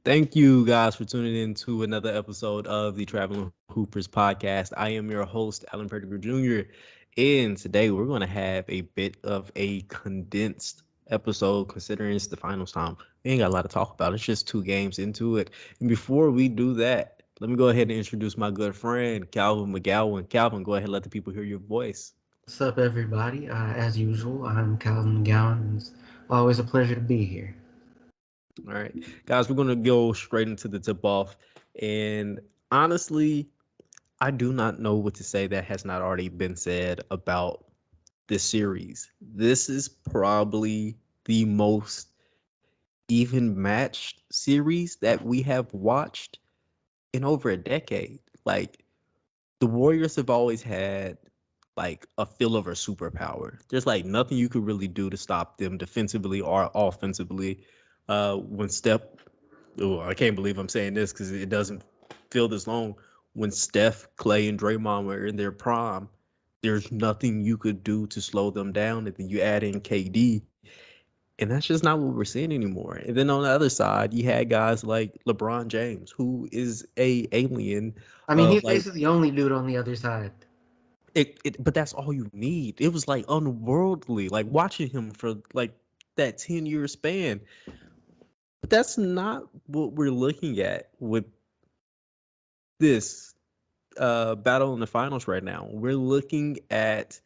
Thank you guys for tuning in to another episode of the Traveling Hoopers podcast. I am your host, Alan Pettigrew Jr. And today we're going to have a bit of a condensed episode considering it's the finals time. We ain't got a lot to talk about. It's just two games into it. And before we do that, let me go ahead and introduce my good friend, Calvin McGowan. Calvin, go ahead and let the people hear your voice. What's up, everybody? As usual, I'm Calvin McGowan. It's always a pleasure to be here. All right, guys, we're going to go straight into the tip off. And honestly, I do not know what to say that has not already been said about this series. This is probably the most even matched series that we have watched in over a decade. Like, the Warriors have always had like a feel of a superpower. There's like nothing you could really do to stop them defensively or offensively. When I can't believe I'm saying this because it doesn't feel this long. When Steph, Clay, and Draymond were in their prime, there's nothing you could do to slow them down. And then you add in KD, and that's just not what we're seeing anymore. And then on the other side, you had guys like LeBron James, who is a alien I mean, of he's like basically the only dude on the other side. but that's all you need. It was like unworldly, like watching him for like that 10-year span. But that's not what we're looking at with this battle in the finals right now. We're looking at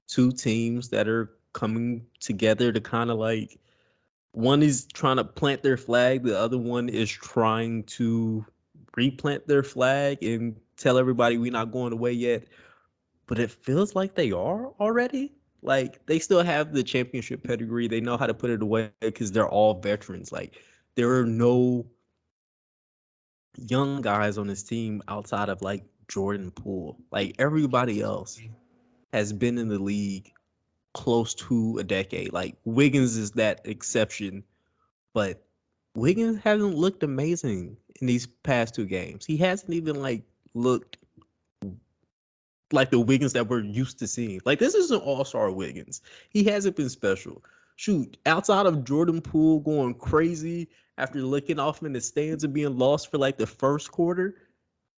two teams that are coming together to kind of like one is trying to plant their flag, the other one is trying to replant their flag and tell everybody we're not going away yet. But it feels like they are already. Like they still have the championship pedigree. They know how to put it away because they're all veterans. Like there are no young guys on this team outside of like Jordan Poole. Like everybody else has been in the league close to a decade. Like Wiggins is that exception, but Wiggins hasn't looked amazing in these past two games. He hasn't even like looked like the Wiggins that we're used to seeing. Like this is an all-star Wiggins. He hasn't been special. Shoot, outside of Jordan Poole going crazy after looking off in the stands and being lost for like the first quarter,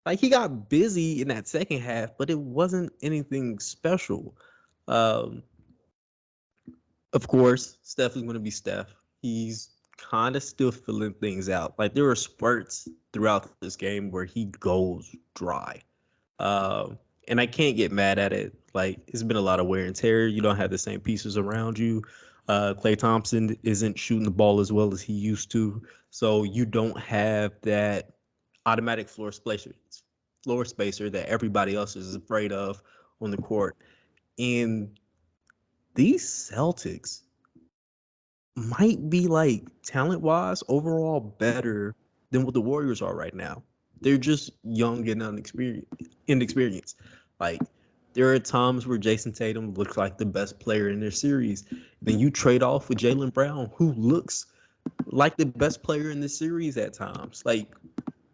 like he got busy in that second half, but it wasn't anything special. Um, of course, Steph is going to be Steph. He's kind of still filling things out. Like there are spurts throughout this game where he goes dry. And I can't get mad at it. Like it's been a lot of wear and tear. You don't have the same pieces around you. Klay Thompson isn't shooting the ball as well as he used to, so you don't have that automatic floor spacer that everybody else is afraid of on the court. And these Celtics might be like talent wise overall better than what the Warriors are right now. They're just young and inexperienced. Like there are times where Jason Tatum looks like the best player in their series. Then you trade off with Jaylen Brown, who looks like the best player in the series at times. Like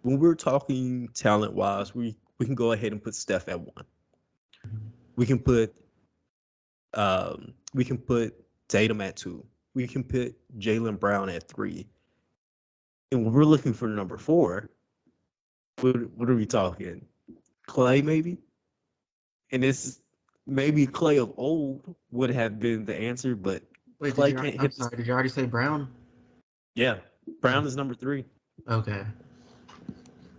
when we're talking talent wise, we can go ahead and put Steph at one. We can put we can put Tatum at two. We can put Jaylen Brown at three. And when we're looking for number four, what are we talking? Clay maybe? And this maybe Clay of old would have been the answer, but Wait, Clay can't I'm hit. sorry, did you already say Brown? Yeah, Brown is number three. Okay.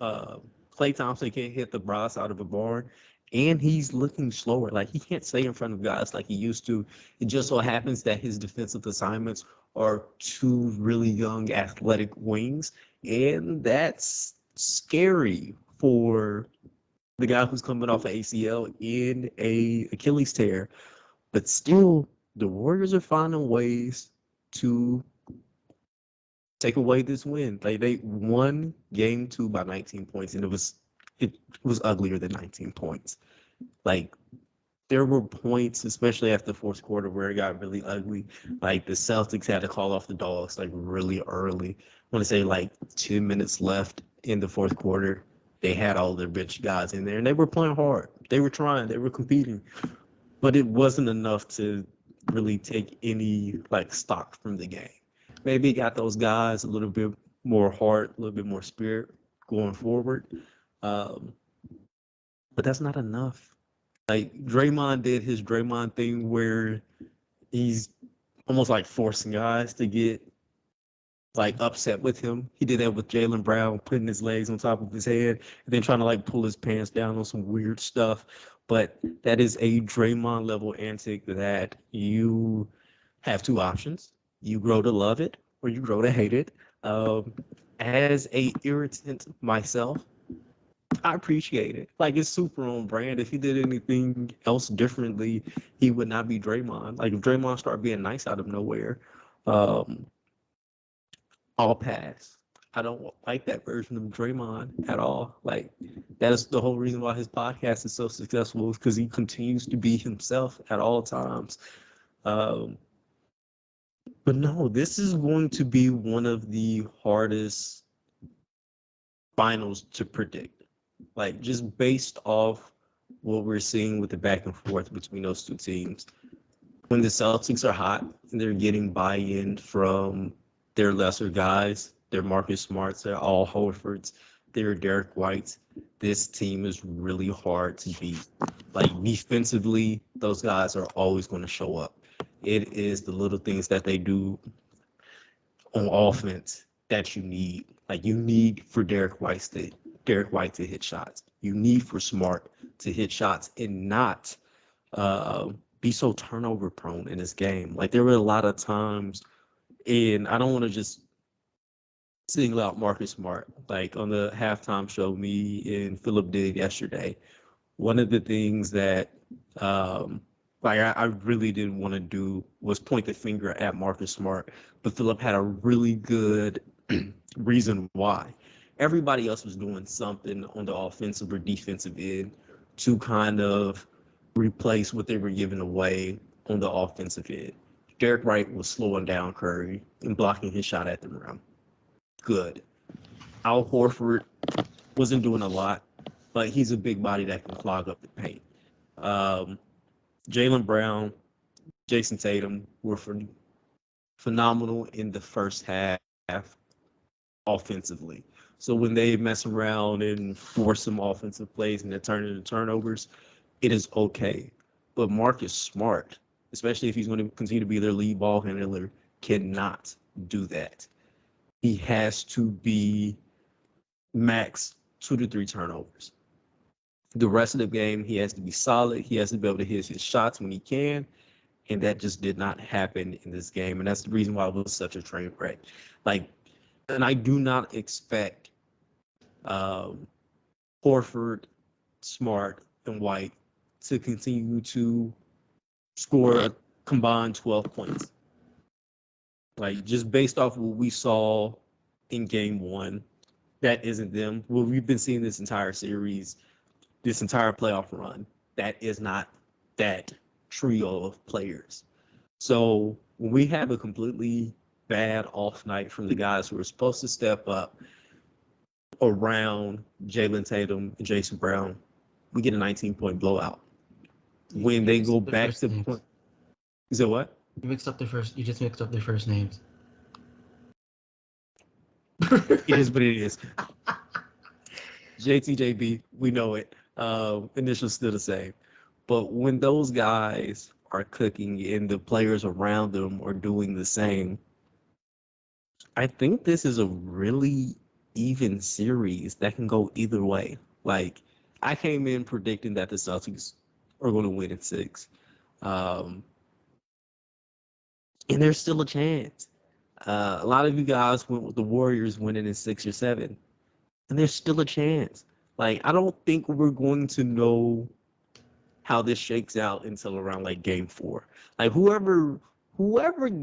Uh, Clay Thompson can't hit the brass out of a barn, and he's looking slower. Like he can't stay in front of guys like he used to. It just so happens that his defensive assignments are two really young athletic wings, and that's scary for the guy who's coming off an ACL in a Achilles tear. But still, the Warriors are finding ways to take away this win. Like they won game two by 19 points, and it was uglier than 19 points. Like there were points, especially after the fourth quarter, where it got really ugly. Like the Celtics had to call off the dogs like really early. I want to say like 2 minutes left in the fourth quarter. They had all their bench guys in there, and they were playing hard. They were trying. They were competing, but it wasn't enough to really take any like stock from the game. Maybe it got those guys a little bit more heart, a little bit more spirit going forward. Um, but that's not enough. Like Draymond did his Draymond thing where he's almost like forcing guys to get like upset with him. He did that with Jaylen Brown, putting his legs on top of his head and then trying to like pull his pants down on some weird stuff. But that is a Draymond level antic that you have two options. You grow to love it or you grow to hate it. Um, as a irritant myself, I appreciate it. Like it's super on brand. If he did anything else differently, he would not be Draymond. Like if Draymond started being nice out of nowhere, um, I'll pass. I don't like that version of Draymond at all. Like that is the whole reason why his podcast is so successful is because he continues to be himself at all times. Um, but no, this is going to be one of the hardest finals to predict. Like just based off what we're seeing with the back and forth between those two teams. When the Celtics are hot and they're getting buy-in from their lesser guys, their Marcus Smarts, their Al Horfords, their Derek Whites, this team is really hard to beat. Like defensively, those guys are always going to show up. It is the little things that they do on offense that you need. Like you need for Derek White to hit shots. You need for Smart to hit shots and not be so turnover prone in this game. Like there were a lot of times, and I don't want to just single out Marcus Smart. Like on the halftime show, me and Philip did yesterday. One of the things that I really didn't want to do was point the finger at Marcus Smart, but Philip had a really good reason why. Everybody else was doing something on the offensive or defensive end to kind of replace what they were giving away on the offensive end. Derek Wright was slowing down Curry and blocking his shot at the rim. Good. Al Horford wasn't doing a lot, but he's a big body that can clog up the paint. Um, Jaylen Brown, Jason Tatum were phenomenal in the first half offensively. So when they mess around and force some offensive plays and they turn into turnovers, it is okay. But Marcus Smart, especially if he's going to continue to be their lead ball handler, cannot do that. He has to be max 2 to 3 turnovers. The rest of the game, he has to be solid. He has to be able to hit his shots when he can. And that just did not happen in this game. And that's the reason why it was such a train wreck. Like, and I do not expect Horford, Smart, and White to continue to score a combined 12 points. Like, just based off what we saw in game one, that isn't them. What we've been seeing this entire series, this entire playoff run, that is not that trio of players. So when we have a completely bad off night from the guys who are supposed to step up around Jaylen Tatum and Jason Brown, we get a 19-point blowout. When they go back to point, is it what? You just mixed up their first names. It is what it is. JTJB, we know it. Initials still the same. But when those guys are cooking and the players around them are doing the same, I think this is a really even series that can go either way. Like, I came in predicting that the Celtics are going to win in 6. And there's still a chance. A lot of you guys went with the Warriors winning in 6 or 7. And there's still a chance. Like, I don't think we're going to know how this shakes out until around like game 4. Like whoever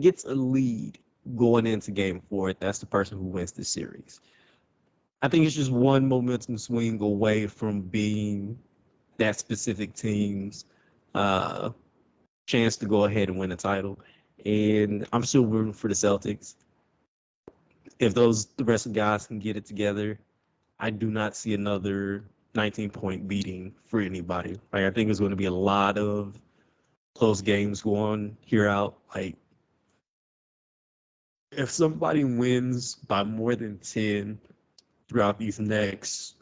gets a lead going into game 4, that's the person who wins the series. I think it's just one momentum swing away from being that specific team's chance to go ahead and win the title. And I'm still rooting for the Celtics. If the rest of the guys can get it together, I do not see another 19-point beating for anybody. Like I think there's going to be a lot of close games going here out. Like if somebody wins by more than 10 throughout these next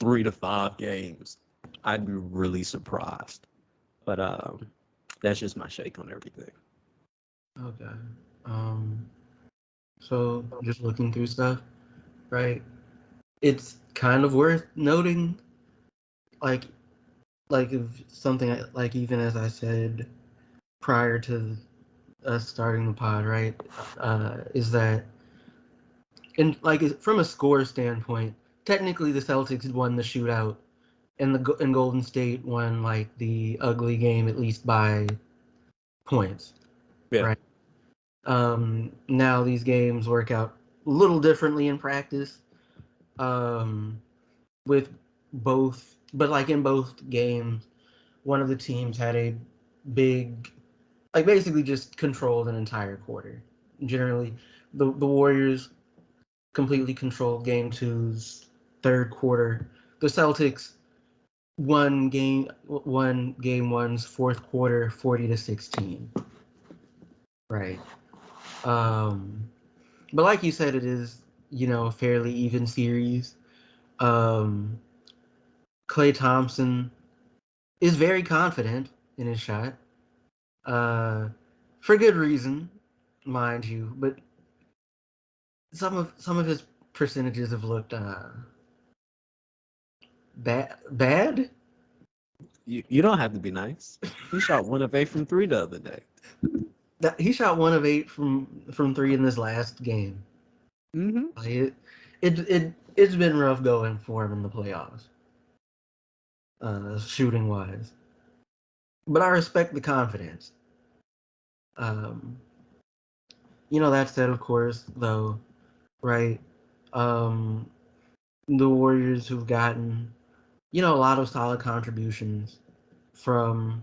3 to 5 games, I'd be really surprised. But that's just my shake on everything. Okay. Um, so just looking through stuff, right? It's kind of worth noting, like, if something like even as I said prior to us starting the pod, right? Is that from a score standpoint, technically the Celtics won the shootout, and Golden State won like the ugly game at least by points, Yeah. right? Now these games work out a little differently in practice, with both, but like in both games, one of the teams had a big, like basically just controlled an entire quarter. Generally, the Warriors completely controlled game two's third quarter. The Celtics won game one's fourth quarter 40-16. Right. But like you said, it is, a fairly even series. Um, Klay Thompson is very confident in his shot, for good reason, mind you. But some of his percentages have looked bad. You don't have to be nice. He shot 1 of 8 from 3 the other day. He shot 1 of 8 from three in this last game. Mm-hmm. Like it's been rough going for him in the playoffs, shooting wise. But I respect the confidence. Um, that said, of course, though, right? Um, the Warriors who've gotten, a lot of solid contributions from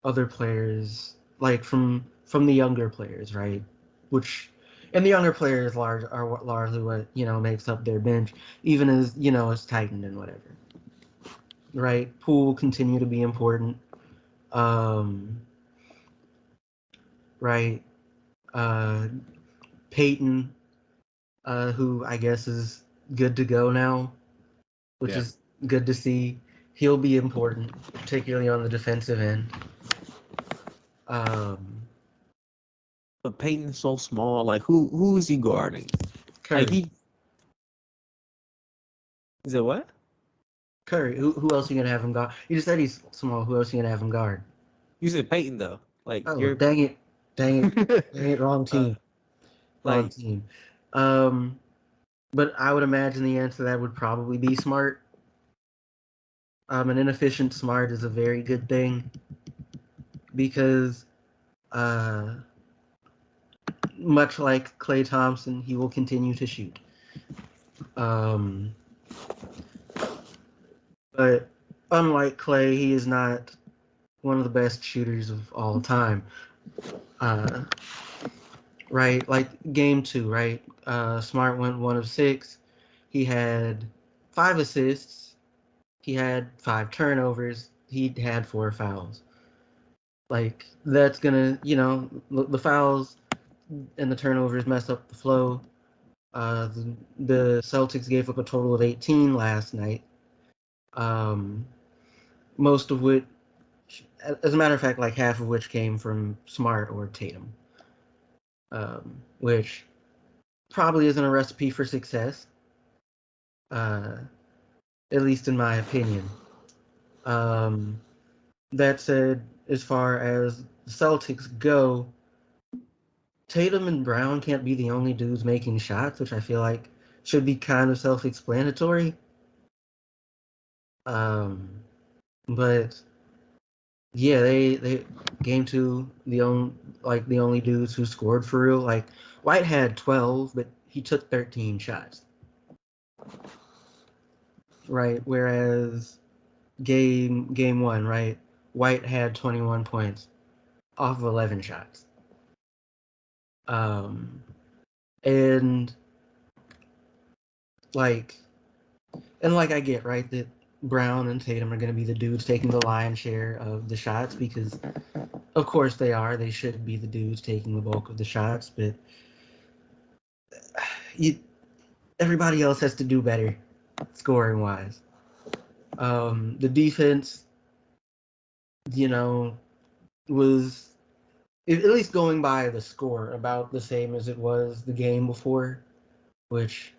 other players, like from the younger players, right? Which, and the younger players are largely what makes up their bench, even as it's tightened and whatever, right? Poole continue to be important, right? Uh, Peyton, who I guess is good to go now, which Yeah. is good to see. He'll be important, particularly on the defensive end. But Peyton's so small. Like who is he guarding? Like Curry. he is it what? Curry. Who else are you gonna have him guard? You just said he's small. Who else are you gonna have him guard? You said Peyton though. Like Oh, you're dang it, dang it, dang it! Wrong uh, team. Wrong like team. Um, but I would imagine the answer to that would probably be Smart. An inefficient Smart is a very good thing because, uh, much like Klay Thompson, he will continue to shoot. But unlike Klay, he is not one of the best shooters of all time. Uh, right, like game two, right? Smart went 1 of 6. He had 5 assists. He had 5 turnovers. He had 4 fouls. Like that's gonna, the fouls and the turnovers mess up the flow. The Celtics gave up a total of 18 last night. Most of which, as a matter of fact, like half of which came from Smart or Tatum, which probably isn't a recipe for success, uh, at least in my opinion. That said, as far as the Celtics go, Tatum and Brown can't be the only dudes making shots, which I feel like should be kind of self-explanatory. But yeah, they game two, the only dudes who scored for real. Like White had 12, but he took 13 shots. Right, whereas game one, right, White had 21 points off of 11 shots. And like I get, right, that Brown and Tatum are going to be the dudes taking the lion's share of the shots because Of course they are. They should be the dudes taking the bulk of the shots, but you, everybody else has to do better, scoring wise. The defense, you know, was at least going by the score about the same as it was the game before, which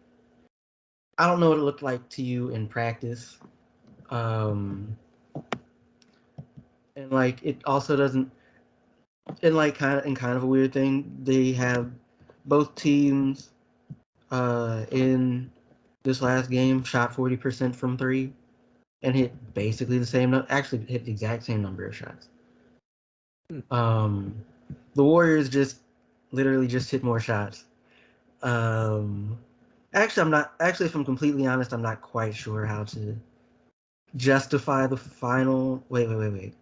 I don't know what it looked like to you in practice. Um, and like it also doesn't, and like kind of a weird thing, they have both teams in this last game shot 40% from three and hit basically the same, actually hit the exact same number of shots. Um, the Warriors just literally just hit more shots. Um, actually, I'm not. Actually, if I'm completely honest, I'm not quite sure how to justify the final. Wait.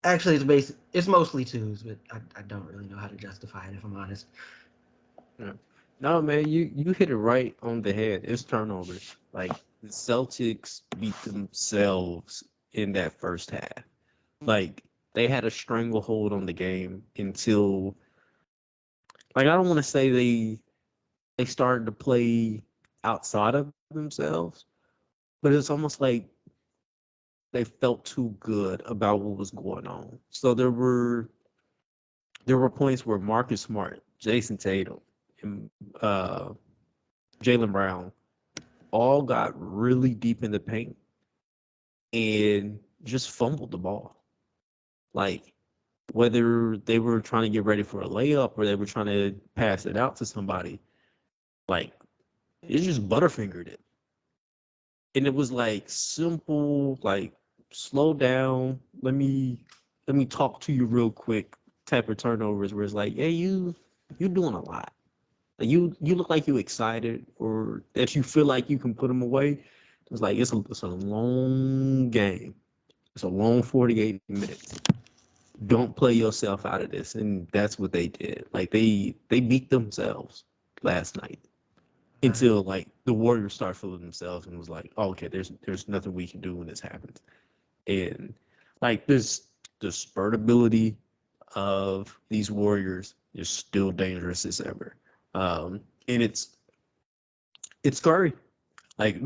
Actually, it's mostly twos, but I don't really know how to justify it if I'm honest. Yeah. No, man, you hit it right on the head. It's turnovers. Like the Celtics beat themselves in that first half. Like they had a stranglehold on the game until, like, I don't want to say they started to play outside of themselves, but it's almost like they felt too good about what was going on. So there were points where Marcus Smart, Jason Tatum, and Jaylen Brown all got really deep in the paint and just fumbled the ball. Like whether they were trying to get ready for a layup or they were trying to pass it out to somebody, like it just butterfingered it. And it was like simple, like slow down, let me talk to you real quick type of turnovers where it's like, yeah, you doing a lot. Like you look like you excited or that you feel like you can put them away. It's like it's a long game. It's a long 48 minutes. Don't play yourself out of this, and that's what they did. Like they beat themselves last night Uh, until like the Warriors start feeling themselves and was like, oh, okay, there's nothing we can do when this happens. And like the spurt ability of these Warriors is still dangerous as ever. And it's scary. Like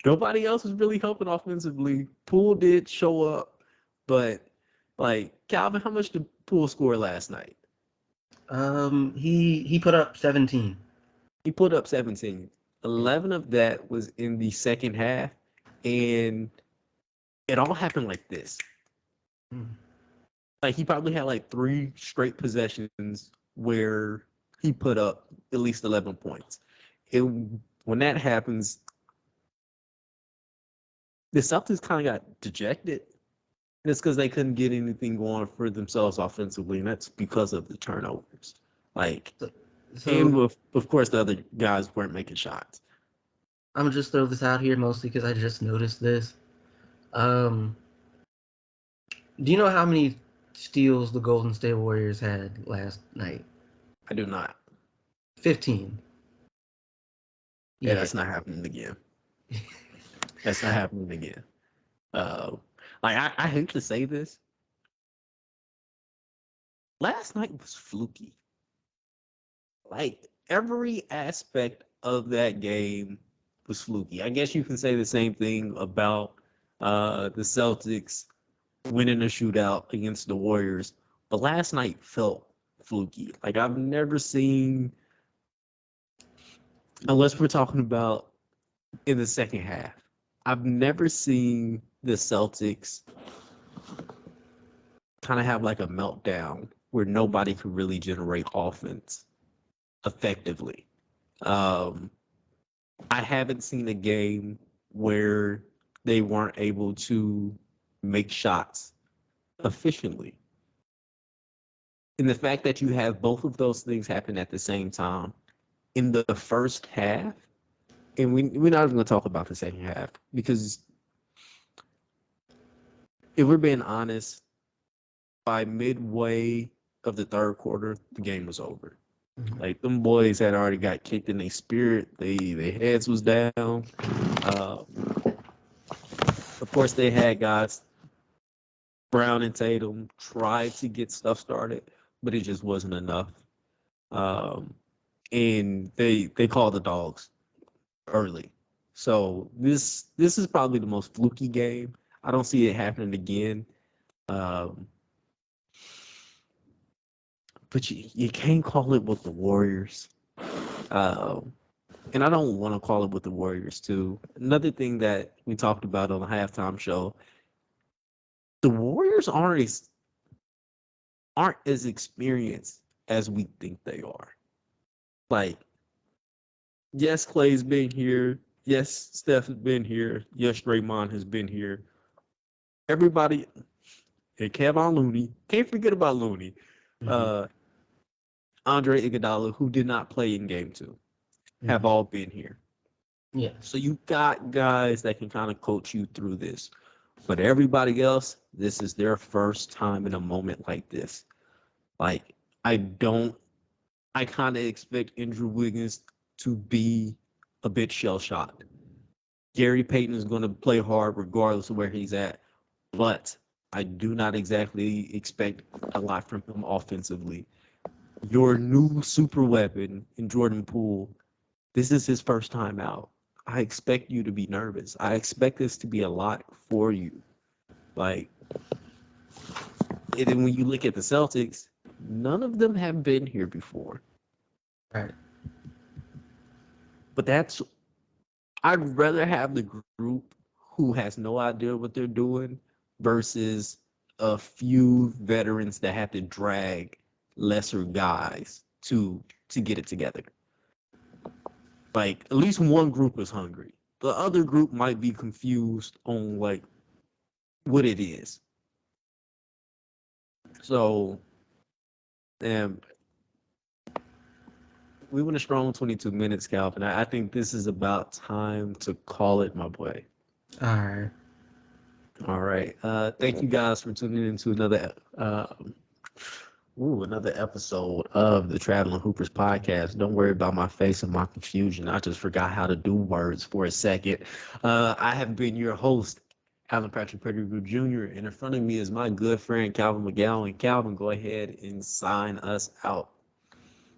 nobody else is really helping offensively. Poole did show up, but like Calvin, how much did Poole score last night? he put up 17. He put up 17. 11 of that was in the second half, and it all happened like this. Hmm. Like he probably had like three straight possessions where he put up at least 11 points. It when that happens, the Celtics kind of got dejected. And it's because they couldn't get anything going for themselves offensively, and that's because of the turnovers. Like, So, and so with of course the other guys weren't making shots. I'm gonna just throw this out here mostly because I just noticed this. Um, do you know how many steals the Golden State Warriors had last night? I do not. 15. Yeah, Yeah. that's not happening again. That's not happening again. Uh, like I hate to say this, last night was fluky. Like every aspect of that game was fluky. I guess you can say the same thing about the Celtics winning a shootout against the Warriors, but last night felt fluky. Like I've never seen, unless we're talking about in the second half, I've never seen the Celtics kind of have like a meltdown where nobody could really generate offense effectively. Um, I haven't seen a game where they weren't able to make shots efficiently. And the fact that you have both of those things happen at the same time in the first half, and we're not even going to talk about the second half because if we're being honest, by midway of the third quarter, the game was over. Mhm. Like them boys had already got kicked in their spirit. Their heads was down. Uh, of course, they had guys Brown and Tatum tried to get stuff started, but it just wasn't enough. Um, and they called the dogs early. So this is probably the most fluky game. I don't see it happening again. Um, but you can't call it with the Warriors. Um, and I don't want to call it with the Warriors too. Another thing that we talked about on the halftime show, the Warriors aren't as experienced as we think they are. Like, yes, Clay's been here. Yes, Steph has been here. Yes, Draymond has been here. Everybody, and Kevin Looney, can't forget about Looney. Mm-hmm. Uh, Andre Iguodala, who did not play in game two, have Mm-hmm. all been here. Yes. So you got guys that can kind of coach you through this. But everybody else, this is their first time in a moment like this. Like, I don't, I kind of expect Andrew Wiggins to be a bit shell shocked. Gary Payton is going to play hard regardless of where he's at, but I do not exactly expect a lot from him offensively. Your new super weapon in Jordan Poole, this is his first time out. I expect you to be nervous. I expect this to be a lot for you. Like, and then when you look at the Celtics, none of them have been here before. Right. But I'd rather have the group who has no idea what they're doing versus a few veterans that have to drag lesser guys to get it together. Like at least one group is hungry. The other group might be confused on like what it is. So, um, we went a strong 22 minutes, Calvin. I think this is about time to call it, my boy. All right. All right. Thank you guys for tuning in to another episode of the Traveling Hoopers podcast. Don't worry about my face and my confusion. I just forgot how to do words for a second. I have been your host, Alan Patrick Pettigrew Jr., and in front of me is my good friend Calvin McGowan. Calvin, go ahead and sign us out.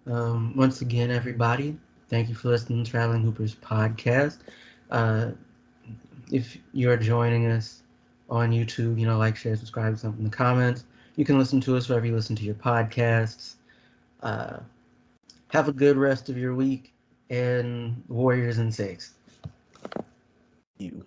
Once again, everybody, thank you for listening to Traveling Hoopers podcast. Uh, if you're joining us on YouTube, like, share, subscribe, something in the comments. You can listen to us wherever you listen to your podcasts. Uh, have a good rest of your week, and Warriors in 6. You.